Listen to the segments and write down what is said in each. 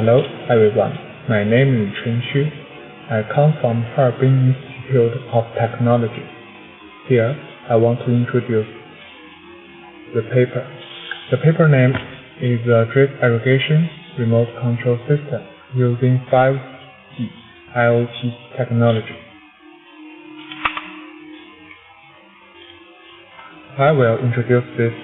Hello everyone, my name is Chen. I come from Harbin Institute of Technology. Here, I want to introduce the paper. The paper name is Drip Irrigation Remote Control System using 5G-IoT technology. I will introduce this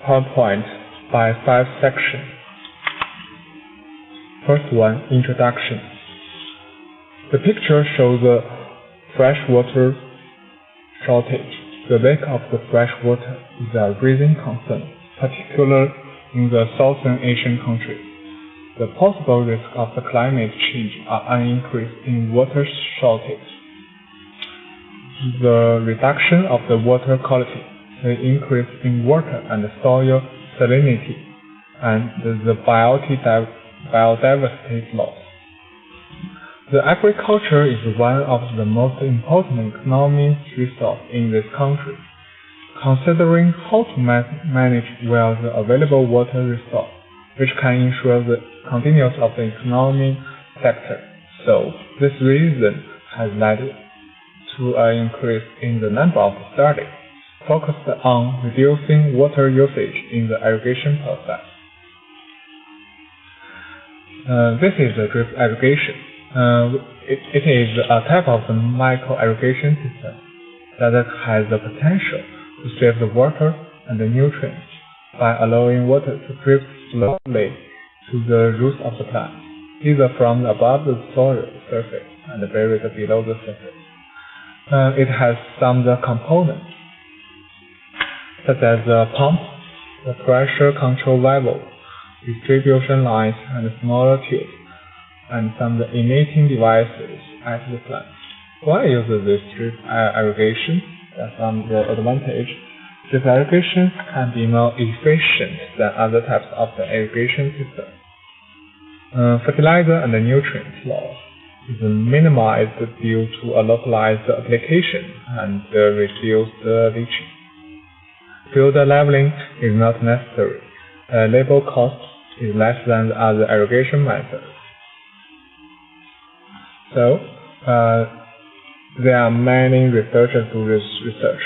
PowerPoint by 5 sections. First one, introduction. The picture shows a freshwater shortage. The lack of the fresh water is a rising concern, particularly in the Southern Asian countries. The possible risks of the climate change are an increase in water shortage, the reduction of the water quality, the increase in water and soil salinity, and the biodiversity loss. The agriculture is one of the most important economic resources in this country. Considering how to manage well the available water resource, which can ensure the continuance of the economic sector. So, this reason has led to an increase in the number of studies focused on reducing water usage in the irrigation process. This is a drip irrigation. It is a type of micro irrigation system that has the potential to save the water and the nutrients by allowing water to drip slowly to the roots of the plant, either from above the soil surface and buried below the surface. It has some components, such as the pump, the pressure control valve, distribution lines, and smaller tubes, and some emitting devices at the plant. Why use this drip irrigation? That's some advantage. Drip irrigation can be more efficient than other types of the irrigation system. Fertilizer and nutrient loss is minimized due to a localized application and reduced leaching. Field leveling is not necessary. Labor cost is less than the other irrigation methods. So, there are many researchers who research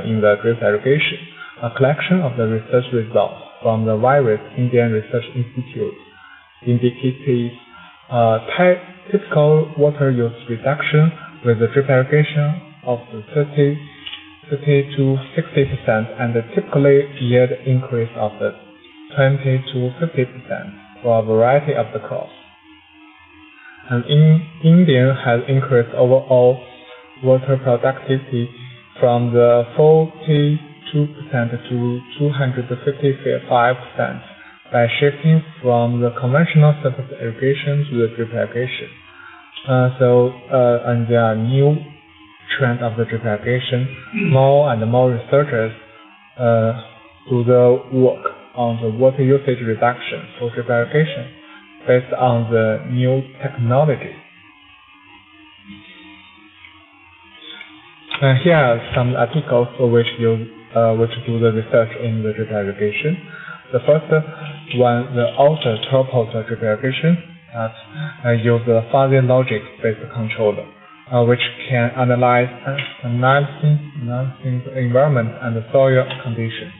in the drip irrigation. A collection of the research results from the various Indian research institutes indicates typical water use reduction with the drip irrigation of 30 to 60% and the typically yield increase of the 20 to 50% for a variety of the crops. And India has increased overall water productivity from the 42% to 255% by shifting from the conventional surface irrigation to the drip irrigation. And there are new trend of the drip irrigation. More and more researchers do the work on the water usage reduction for drip irrigation based on the new technology. Here are some articles which do the research in the drip irrigation. The first one, the author proposed a drip irrigation that uses a fuzzy logic-based controller, which can analyze the environment and the soil conditions.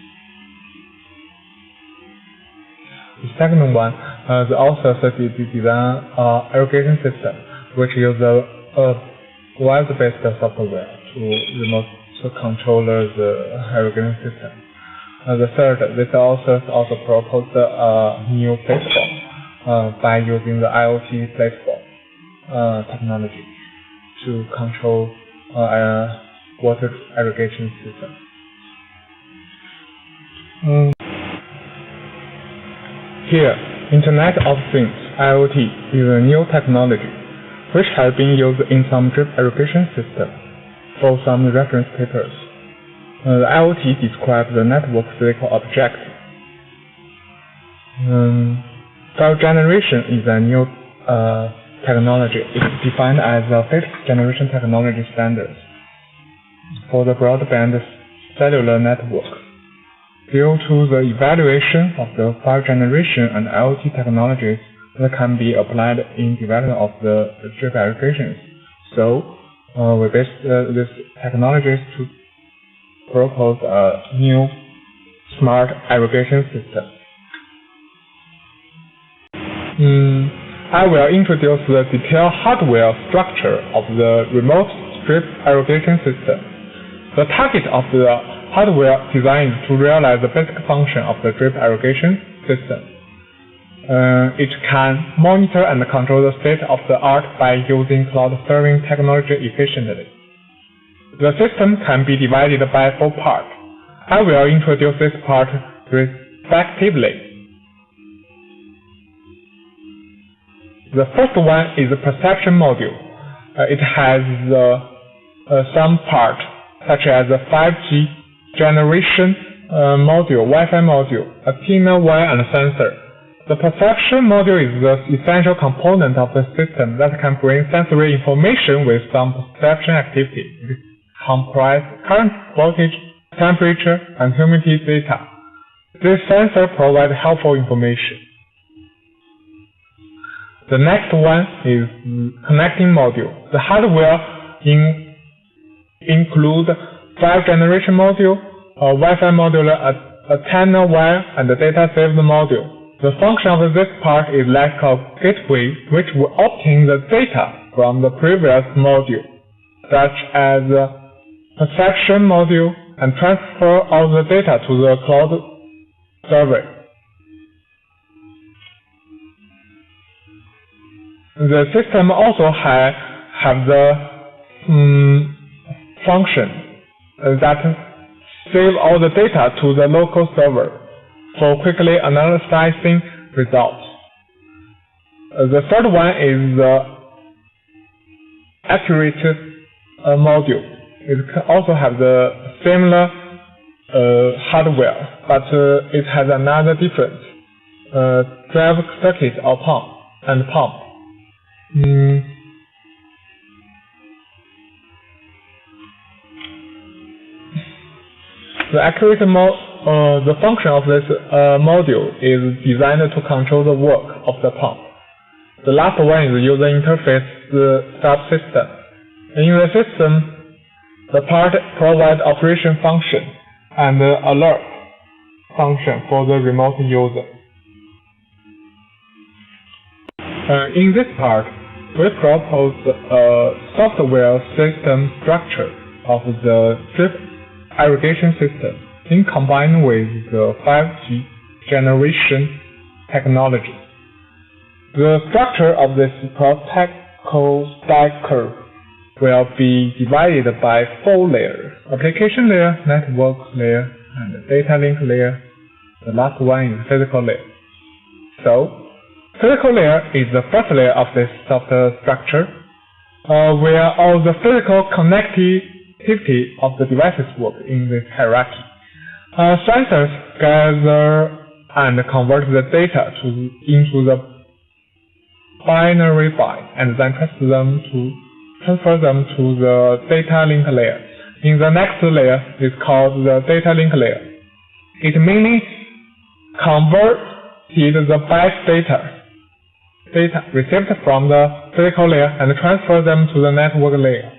The second one, the author suggested design an irrigation system which uses a web-based software to control the irrigation system. The third, this author also proposed a new platform by using the IoT platform technology to control water irrigation system. Here, Internet of Things, IoT, is a new technology which has been used in some drip irrigation systems for some reference papers. The IoT describes the network physical object. 5G generation is a new technology. It's defined as a 5th generation technology standard for the broadband cellular network. due to the evaluation of the 5 generation and IoT technologies that can be applied in development of the drip irrigations. So we based these technologies to propose a new smart irrigation system. I will introduce the detailed hardware structure of the remote drip irrigation system. The target of the hardware design is to realize the basic function of the drip irrigation system. It can monitor and control the state-of-the-art by using cloud serving technology efficiently. The system can be divided by 4 parts. I will introduce this part respectively. The first one is the perception module. It has some parts such as the 5G generation module, Wi-Fi module, antenna wire, and sensor. The perception module is the essential component of the system that can bring sensory information with some perception activity. It comprises current, voltage, temperature, and humidity data. This sensor provides helpful information. The next one is connecting module. The hardware include 5 generation module, a Wi-Fi module, antenna wire, and the data saved module. The function of this part is like a gateway which will obtain the data from the previous module, such as the perception module, and transfer all the data to the cloud server. The system also have the function that save all the data to the local server for quickly analyzing results. The third one is the Aggregation module. It can also have the similar hardware, but it has another difference: drive circuit or pump. The Aggregation the function of this module is designed to control the work of the pump. The last one is the user interface subsystem. In the system, the part provides operation function and alert function for the remote user. In this part, we propose a software system structure of the drip irrigation system in combined with the 5G generation technology. The structure of this protocol stack curve will be divided by 4 layers: application layer, network layer, and data link layer. The last one is physical layer. So, physical layer is the first layer of this software structure, where all the physical connectivity of the devices work in this hierarchy. Sensors gather and convert the data into the binary byte and then transfer them to the data link layer. In the next layer is called the data link layer. It mainly converted the byte data received from the physical layer and transfer them to the network layer.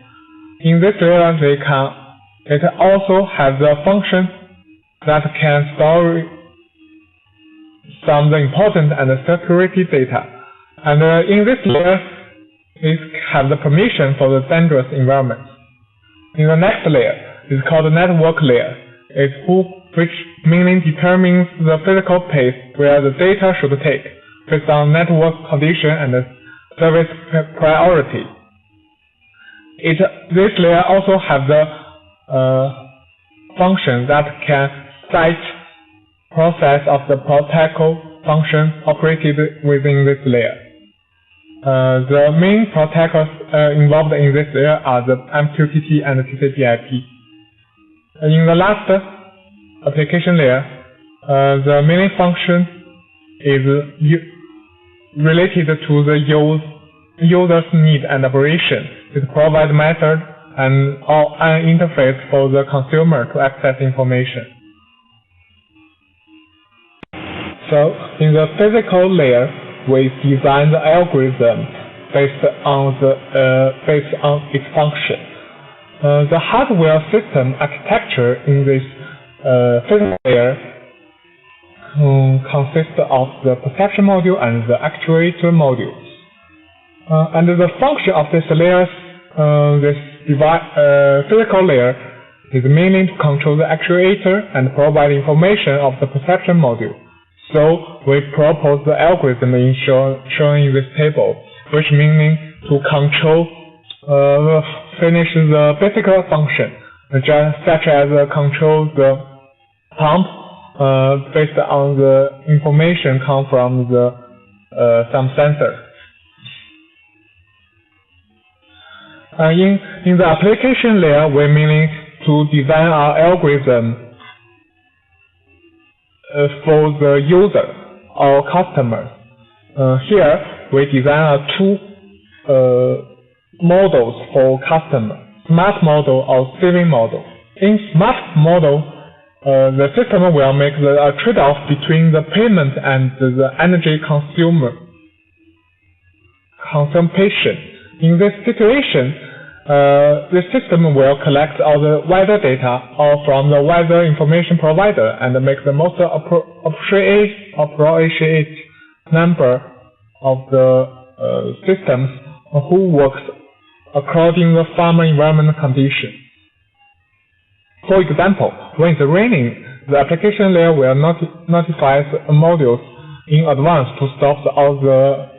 In this layer, it also has a function that can store some important and security data. And in this layer, it has the permission for the dangerous environments. In the next layer is called the network layer, which mainly determines the physical pace where the data should take, based on network condition and service priority. This layer also has the function that can cite process of the protocol function operated within this layer. The main protocols involved in this layer are the MQTT and TCP/IP. In the last application layer, the main function is related to the user's need and operation. It provides method and an interface for the consumer to access information. So, in the physical layer, we design the algorithm based on its function. The hardware system architecture in this physical layer consists of the perception module and the actuator module. And the function of this layer, physical layer, is mainly to control the actuator and provide information of the perception module. So we propose the algorithm shown in this table, which meaning to control, finish the basic function, such as control the pump based on the information come from the some sensor. In the application layer, we meaning to design our algorithm for the user or customers. Here, we design two models for customer, smart model or saving model. In smart model, the system will make a trade-off between the payment and the energy consumption. In this situation, the system will collect all the weather data or from the weather information provider and make the most appropriate number of the systems who works according to the farmer environment conditions. For example, when it's raining, the application layer will notify modules in advance to stop all the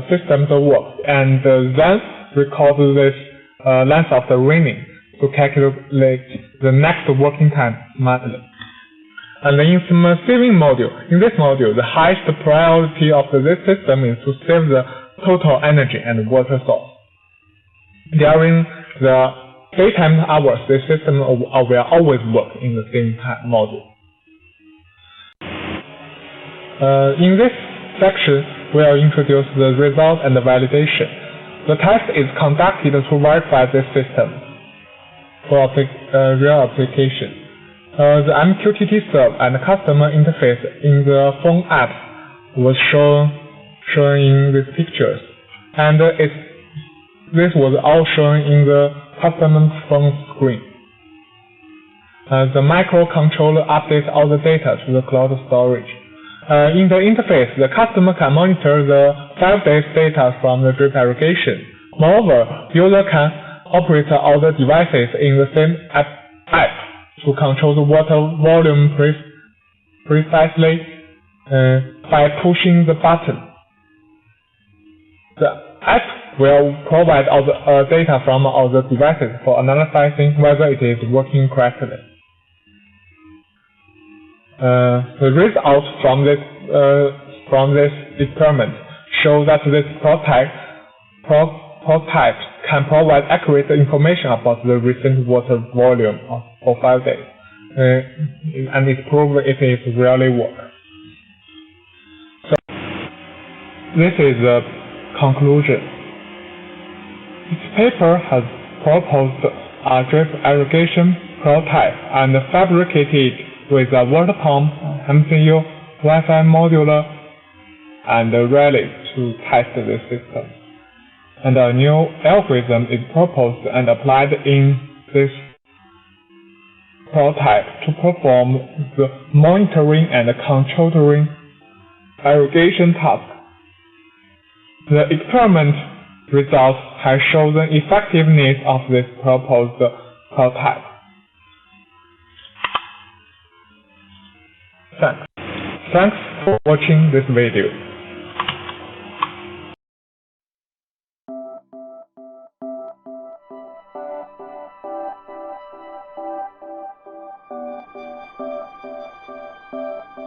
systems work and then record this length of the raining to calculate the next working time smartly. And in the saving module, in this module, the highest priority of this system is to save the total energy and water source. During the daytime hours, the system will always work in the same module. In this section, we'll introduce the result and the validation. The test is conducted to verify this system for real application. The MQTT serve and customer interface in the Feng app was shown in these pictures, and this was all shown in the customer phone screen. The microcontroller updates all the data to the cloud storage. In the interface, the customer can monitor the 5 days data from the drip irrigation. Moreover, user can operate all the devices in the same app to control the water volume precisely by pushing the button. The app will provide all the data from all the devices for analyzing whether it is working correctly. The results from this experiment show that this prototype can provide accurate information about the recent water volume for 5 days, and it proves it is really work. So this is the conclusion. This paper has proposed a drip irrigation prototype and fabricated with a water pump, MCU, Wi-Fi modular, and a relay to test the system. And a new algorithm is proposed and applied in this prototype to perform the monitoring and controlling irrigation task. The experiment results have shown the effectiveness of this proposed prototype. Thanks for watching this video.